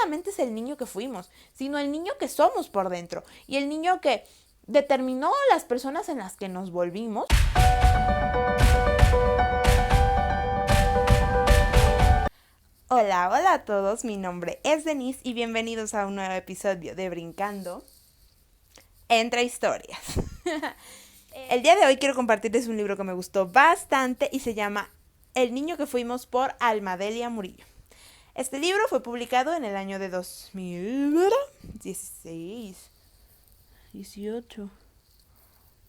solamente es el niño que fuimos, sino el niño que somos por dentro y el niño que determinó las personas en las que nos volvimos. Hola, hola a todos, mi nombre es Denise y bienvenidos a un nuevo episodio de Brincando entre Historias. El día de hoy quiero compartirles un libro que me gustó bastante y se llama El niño que fuimos por Almadelia Murillo. Este libro fue publicado en el año de 2016, 18.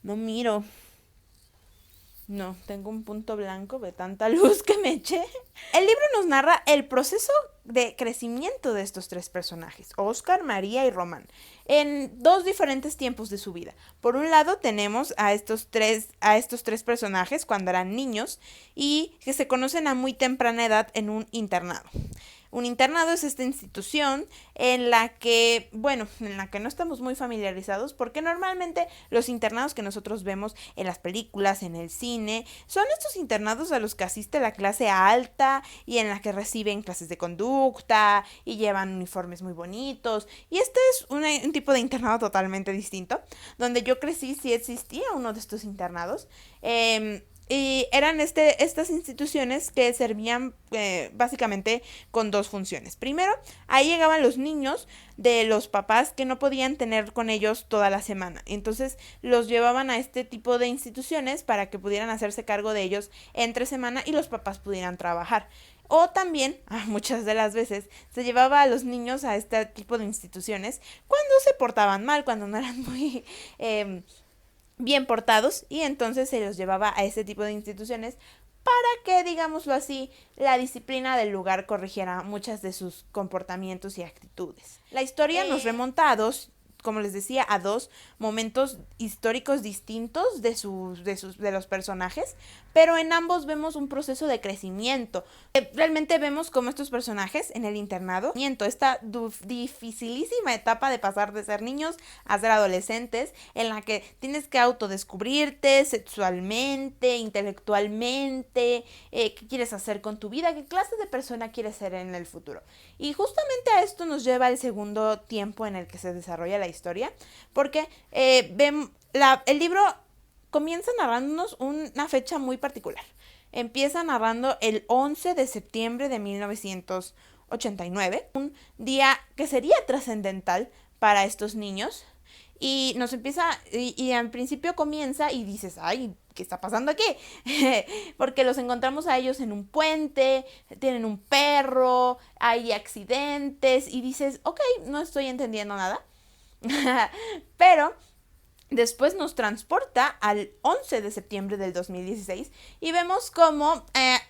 No miro. No, tengo un punto blanco de tanta luz que me eché. El libro nos narra el proceso de crecimiento de estos tres personajes, Oscar, María y Román, en dos diferentes tiempos de su vida. Por un lado tenemos a estos tres personajes cuando eran niños y que se conocen a muy temprana edad en un internado. Un internado es esta institución en la que no estamos muy familiarizados porque normalmente los internados que nosotros vemos en las películas, en el cine, son estos internados a los que asiste la clase alta y en la que reciben clases de conducta y llevan uniformes muy bonitos. Y este es un tipo de internado totalmente distinto, donde yo crecí, sí existía uno de estos internados. Y eran estas instituciones que servían básicamente con dos funciones. Primero, ahí llegaban los niños de los papás que no podían tener con ellos toda la semana. Entonces los llevaban a este tipo de instituciones para que pudieran hacerse cargo de ellos entre semana y los papás pudieran trabajar. O también, muchas de las veces, se llevaba a los niños a este tipo de instituciones cuando se portaban mal, cuando no eran muy bien portados, y entonces se los llevaba a ese tipo de instituciones para que, digámoslo así, la disciplina del lugar corrigiera muchas de sus comportamientos y actitudes. La historia nos remonta a como les decía, a dos momentos históricos distintos de los personajes, pero en ambos vemos un proceso de crecimiento. Realmente vemos cómo estos personajes en el internado, esta dificilísima etapa de pasar de ser niños a ser adolescentes, en la que tienes que autodescubrirte sexualmente, intelectualmente, qué quieres hacer con tu vida, qué clase de persona quieres ser en el futuro. Y justamente a esto nos lleva el segundo tiempo en el que se desarrolla la historia, porque el libro comienza narrándonos una fecha muy particular. Empieza narrando el 11 de septiembre de 1989, un día que sería trascendental para estos niños. Y nos empieza, y al principio comienza y dices, ay, ¿qué está pasando aquí? Porque los encontramos a ellos en un puente, tienen un perro, hay accidentes y dices, ok, no estoy entendiendo nada. Pero después nos transporta al 11 de septiembre del 2016 y vemos cómo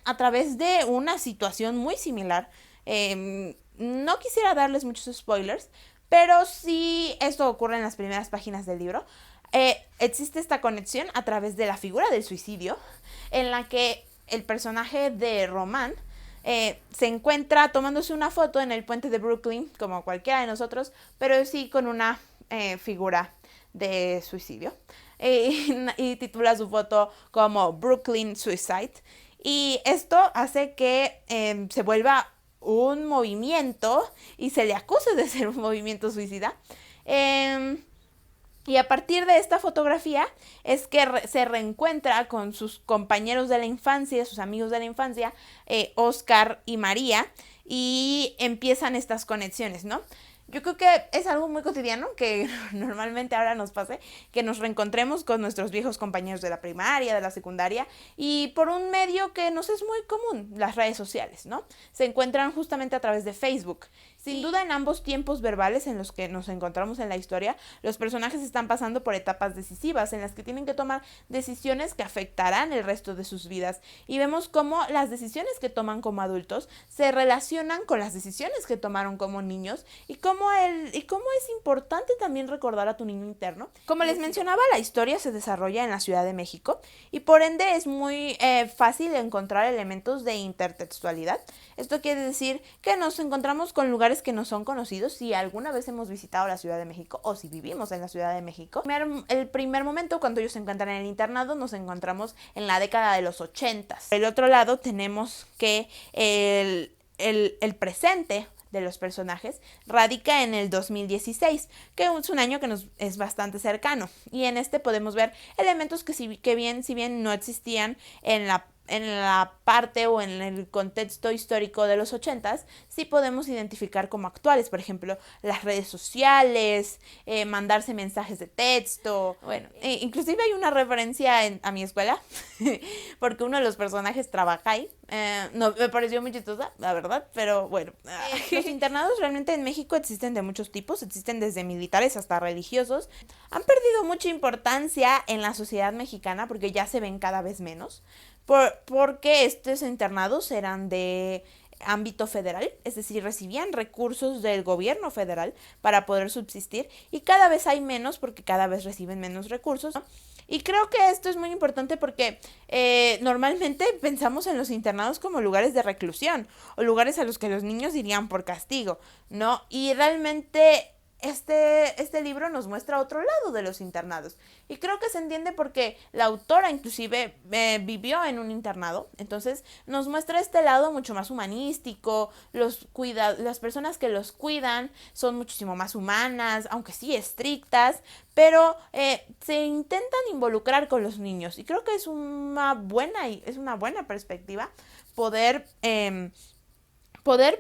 a través de una situación muy similar, no quisiera darles muchos spoilers, pero sí esto ocurre en las primeras páginas del libro. Existe esta conexión a través de la figura del suicidio, en la que el personaje de Román se encuentra tomándose una foto en el puente de Brooklyn, como cualquiera de nosotros, pero sí con una figura de suicidio. Y titula su foto como Brooklyn Suicide. Y esto hace que se vuelva un movimiento y se le acuse de ser un movimiento suicida. Y a partir de esta fotografía es que se reencuentra con sus compañeros de la infancia, sus amigos de la infancia, Oscar y María, y empiezan estas conexiones, ¿no? Yo creo que es algo muy cotidiano que normalmente ahora nos pase, que nos reencontremos con nuestros viejos compañeros de la primaria, de la secundaria, y por un medio que nos es muy común, las redes sociales, ¿no? Se encuentran justamente a través de Facebook. Sin duda, en ambos tiempos verbales en los que nos encontramos en la historia, los personajes están pasando por etapas decisivas en las que tienen que tomar decisiones que afectarán el resto de sus vidas. Y vemos cómo las decisiones que toman como adultos se relacionan con las decisiones que tomaron como niños y cómo es importante también recordar a tu niño interno. Como les mencionaba, la historia se desarrolla en la Ciudad de México y por ende es muy fácil encontrar elementos de intertextualidad. Esto quiere decir que nos encontramos con lugares que no son conocidos si alguna vez hemos visitado la Ciudad de México o si vivimos en la Ciudad de México. El primer momento, cuando ellos se encuentran en el internado, nos encontramos en la década de los 80. Del otro lado tenemos que el presente de los personajes radica en el 2016, que es un año que nos es bastante cercano. Y en este podemos ver elementos que si bien no existían en la parte o en el contexto histórico de los 80s, sí podemos identificar como actuales. Por ejemplo, las redes sociales, mandarse mensajes de texto. Bueno, inclusive hay una referencia a mi escuela, porque uno de los personajes trabaja ahí. No, me pareció muy chistosa, la verdad, pero bueno. Los internados realmente en México existen de muchos tipos, existen desde militares hasta religiosos. Han perdido mucha importancia en la sociedad mexicana porque ya se ven cada vez menos. Porque estos internados eran de ámbito federal, es decir, recibían recursos del gobierno federal para poder subsistir, y cada vez hay menos porque cada vez reciben menos recursos, ¿no? Y creo que esto es muy importante porque normalmente pensamos en los internados como lugares de reclusión o lugares a los que los niños irían por castigo, ¿no? Y realmente este libro nos muestra otro lado de los internados. Y creo que se entiende porque la autora inclusive vivió en un internado. Entonces nos muestra este lado mucho más humanístico. Las personas que los cuidan son muchísimo más humanas, aunque sí estrictas, pero se intentan involucrar con los niños. Y creo que es una buena perspectiva poder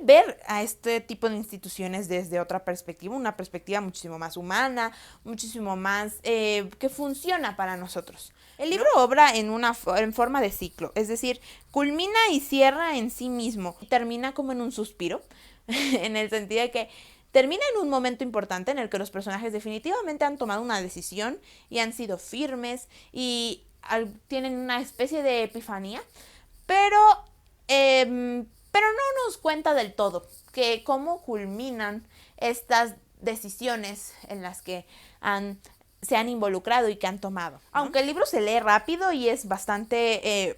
ver a este tipo de instituciones desde otra perspectiva, una perspectiva muchísimo más humana, muchísimo más que funciona para nosotros. El libro obra en forma de ciclo, es decir, culmina y cierra en sí mismo, termina como en un suspiro, en el sentido de que termina en un momento importante en el que los personajes definitivamente han tomado una decisión y han sido firmes y tienen una especie de epifanía, pero no nos cuenta del todo que cómo culminan estas decisiones en las que se han involucrado y que han tomado. Aunque el libro se lee rápido y es bastante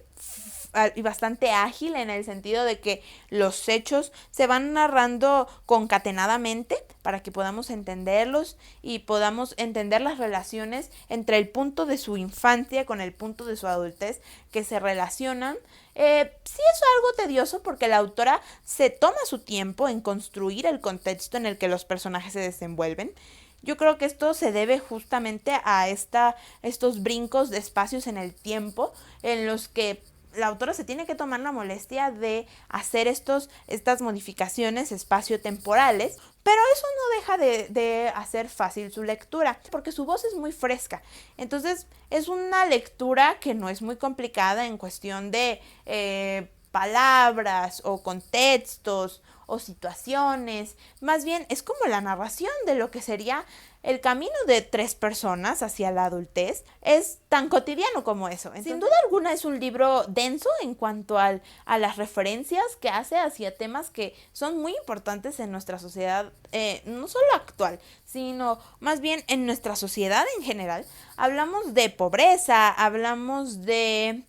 ágil en el sentido de que los hechos se van narrando concatenadamente para que podamos entenderlos y podamos entender las relaciones entre el punto de su infancia con el punto de su adultez que se relacionan. Sí es algo tedioso porque la autora se toma su tiempo en construir el contexto en el que los personajes se desenvuelven. Yo creo que esto se debe justamente a estos brincos de espacios en el tiempo en los que la autora se tiene que tomar la molestia de hacer estas modificaciones espaciotemporales, pero eso no deja de hacer fácil su lectura, porque su voz es muy fresca. Entonces es una lectura que no es muy complicada en cuestión de palabras o contextos o situaciones. Más bien es como la narración de lo que sería el camino de 3 personas hacia la adultez. Es tan cotidiano como eso. Entonces, sin duda alguna es un libro denso en cuanto a las referencias que hace hacia temas que son muy importantes en nuestra sociedad, no solo actual, sino más bien en nuestra sociedad en general. Hablamos de pobreza, hablamos de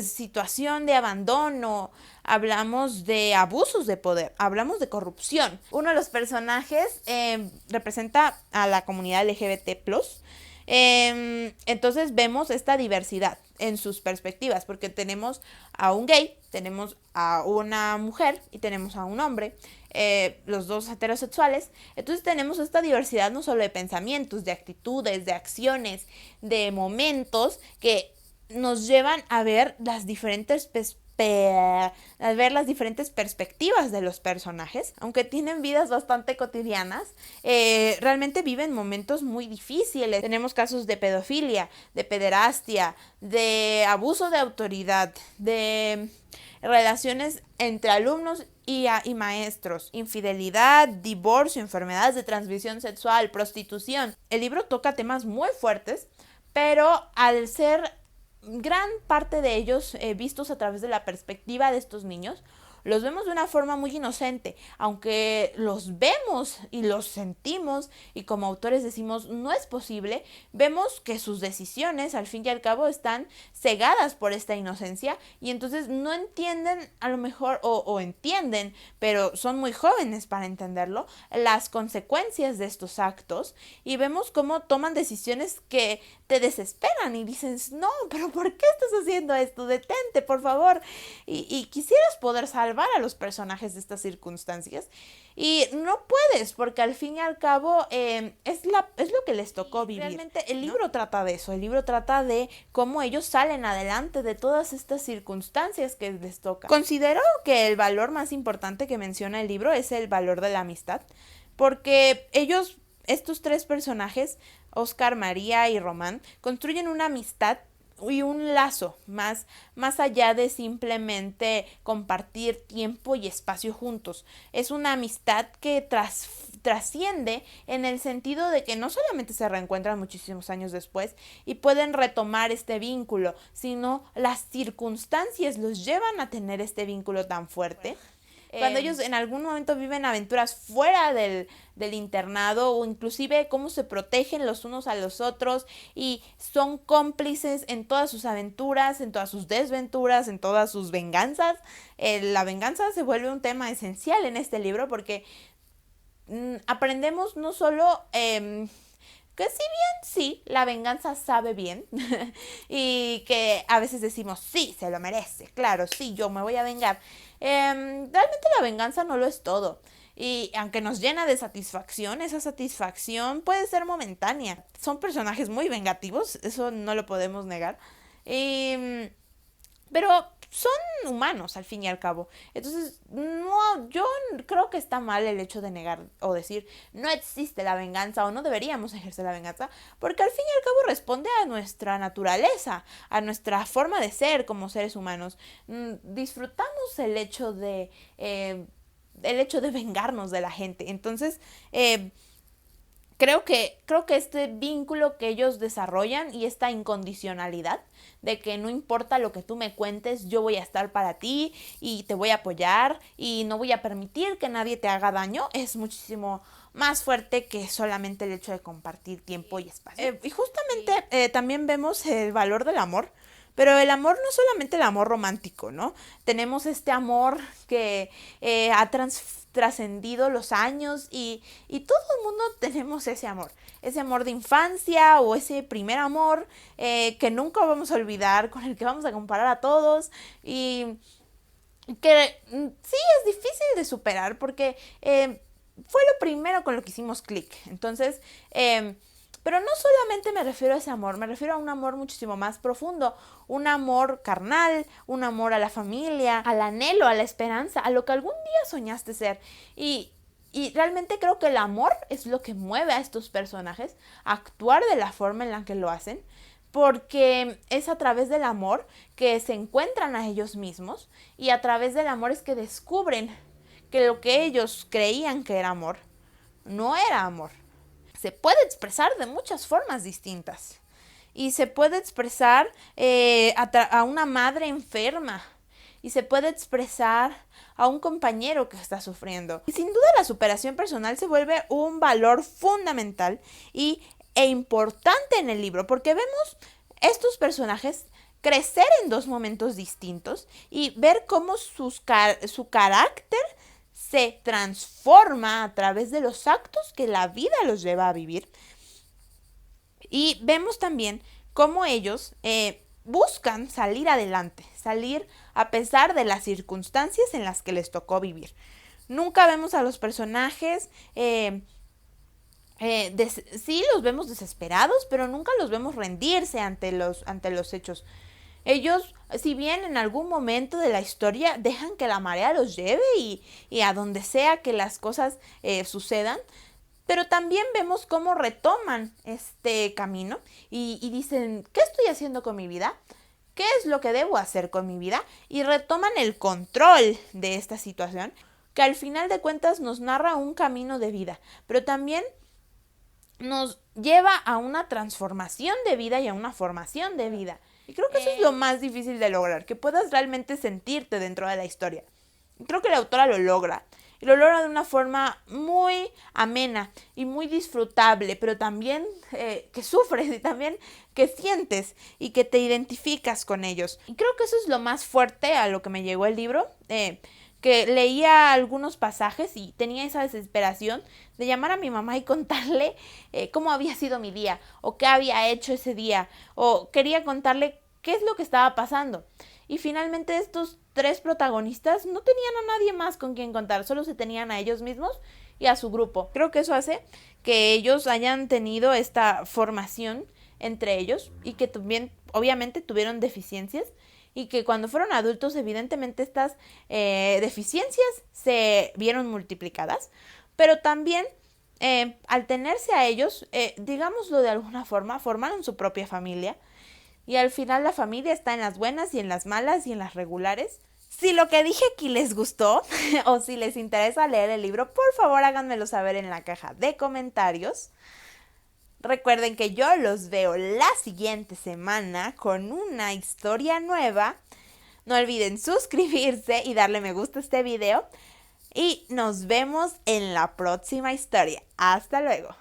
situación de abandono, hablamos de abusos de poder, hablamos de corrupción. Uno de los personajes representa a la comunidad LGBT+. Entonces vemos esta diversidad en sus perspectivas, porque tenemos a un gay, tenemos a una mujer y tenemos a un hombre, los dos heterosexuales. Entonces tenemos esta diversidad no solo de pensamientos, de actitudes, de acciones, de momentos que nos llevan a ver las diferentes perspectivas de los personajes. Aunque tienen vidas bastante cotidianas, realmente viven momentos muy difíciles. Tenemos casos de pedofilia, de pederastia, de abuso de autoridad, de relaciones entre alumnos y maestros, infidelidad, divorcio, enfermedades de transmisión sexual, prostitución. El libro toca temas muy fuertes, pero al ser gran parte de ellos vistos a través de la perspectiva de estos niños, los vemos de una forma muy inocente, aunque los vemos y los sentimos y como autores decimos no es posible. Vemos que sus decisiones al fin y al cabo están cegadas por esta inocencia y entonces no entienden a lo mejor o entienden, pero son muy jóvenes para entenderlo, las consecuencias de estos actos, y vemos cómo toman decisiones que te desesperan y dices, no, pero ¿por qué estás haciendo esto? Detente, por favor. Y quisieras poder salvar salvar a los personajes de estas circunstancias. Y no puedes, porque al fin y al cabo es lo que les tocó vivir. Realmente el libro trata de eso, el libro trata de cómo ellos salen adelante de todas estas circunstancias que les toca. Considero que el valor más importante que menciona el libro es el valor de la amistad, porque estos tres personajes, Oscar, María y Román, construyen una amistad y un lazo más allá de simplemente compartir tiempo y espacio juntos. Es una amistad que trasciende en el sentido de que no solamente se reencuentran muchísimos años después y pueden retomar este vínculo, sino las circunstancias los llevan a tener este vínculo tan fuerte. Cuando ellos en algún momento viven aventuras fuera del internado, o inclusive cómo se protegen los unos a los otros y son cómplices en todas sus aventuras, en todas sus desventuras, en todas sus venganzas. La venganza se vuelve un tema esencial en este libro porque aprendemos no solo que si bien sí, la venganza sabe bien y que a veces decimos sí, se lo merece, claro, sí, yo me voy a vengar. Realmente la venganza no lo es todo. Y aunque nos llena de satisfacción, esa satisfacción puede ser momentánea. Son personajes muy vengativos, eso no lo podemos negar. Pero son humanos al fin y al cabo. Entonces, no, yo creo que está mal el hecho de negar o decir no existe la venganza o no deberíamos ejercer la venganza, porque al fin y al cabo responde a nuestra naturaleza, a nuestra forma de ser como seres humanos. Disfrutamos el hecho de vengarnos de la gente. Entonces, creo que este vínculo que ellos desarrollan y esta incondicionalidad de que no importa lo que tú me cuentes, yo voy a estar para ti y te voy a apoyar y no voy a permitir que nadie te haga daño, es muchísimo más fuerte que solamente el hecho de compartir tiempo y espacio. Y justamente también vemos el valor del amor. Pero el amor no es solamente el amor romántico, ¿no? Tenemos este amor que ha trascendido los años y todo el mundo tenemos ese amor de infancia o ese primer amor que nunca vamos a olvidar, con el que vamos a comparar a todos y que sí es difícil de superar porque fue lo primero con lo que hicimos clic. Entonces, pero no solamente me refiero a ese amor, me refiero a un amor muchísimo más profundo, un amor carnal, un amor a la familia, al anhelo, a la esperanza, a lo que algún día soñaste ser. Y realmente creo que el amor es lo que mueve a estos personajes a actuar de la forma en la que lo hacen, porque es a través del amor que se encuentran a ellos mismos y a través del amor es que descubren que lo que ellos creían que era amor, no era amor. Se puede expresar de muchas formas distintas. Y se puede expresar a una madre enferma. Y se puede expresar a un compañero que está sufriendo. Y sin duda la superación personal se vuelve un valor fundamental e importante en el libro. Porque vemos estos personajes crecer en dos momentos distintos y ver cómo su carácter se transforma a través de los actos que la vida los lleva a vivir. Y vemos también cómo ellos buscan salir adelante, salir a pesar de las circunstancias en las que les tocó vivir. Nunca vemos a los personajes, sí los vemos desesperados, pero nunca los vemos rendirse ante los hechos. Ellos, si bien en algún momento de la historia dejan que la marea los lleve y a donde sea que las cosas sucedan, pero también vemos cómo retoman este camino y dicen, ¿qué estoy haciendo con mi vida? ¿Qué es lo que debo hacer con mi vida? Y retoman el control de esta situación, que al final de cuentas nos narra un camino de vida, pero también nos lleva a una transformación de vida y a una formación de vida. Y creo que eso es lo más difícil de lograr, que puedas realmente sentirte dentro de la historia. Y creo que la autora lo logra. Y lo logra de una forma muy amena y muy disfrutable, pero también que sufres y también que sientes y que te identificas con ellos. Y creo que eso es lo más fuerte a lo que me llegó el libro, que leía algunos pasajes y tenía esa desesperación de llamar a mi mamá y contarle cómo había sido mi día o qué había hecho ese día o quería contarle qué es lo que estaba pasando. Y finalmente estos 3 protagonistas no tenían a nadie más con quien contar, solo se tenían a ellos mismos y a su grupo. Creo que eso hace que ellos hayan tenido esta formación entre ellos y que también obviamente tuvieron deficiencias y que cuando fueron adultos evidentemente estas deficiencias se vieron multiplicadas, pero también al tenerse a ellos, digámoslo de alguna forma, formaron su propia familia y al final la familia está en las buenas y en las malas y en las regulares. Si lo que dije aquí les gustó o si les interesa leer el libro, por favor háganmelo saber en la caja de comentarios. Recuerden que yo los veo la siguiente semana con una historia nueva. No olviden suscribirse y darle me gusta a este video. Y nos vemos en la próxima historia. Hasta luego.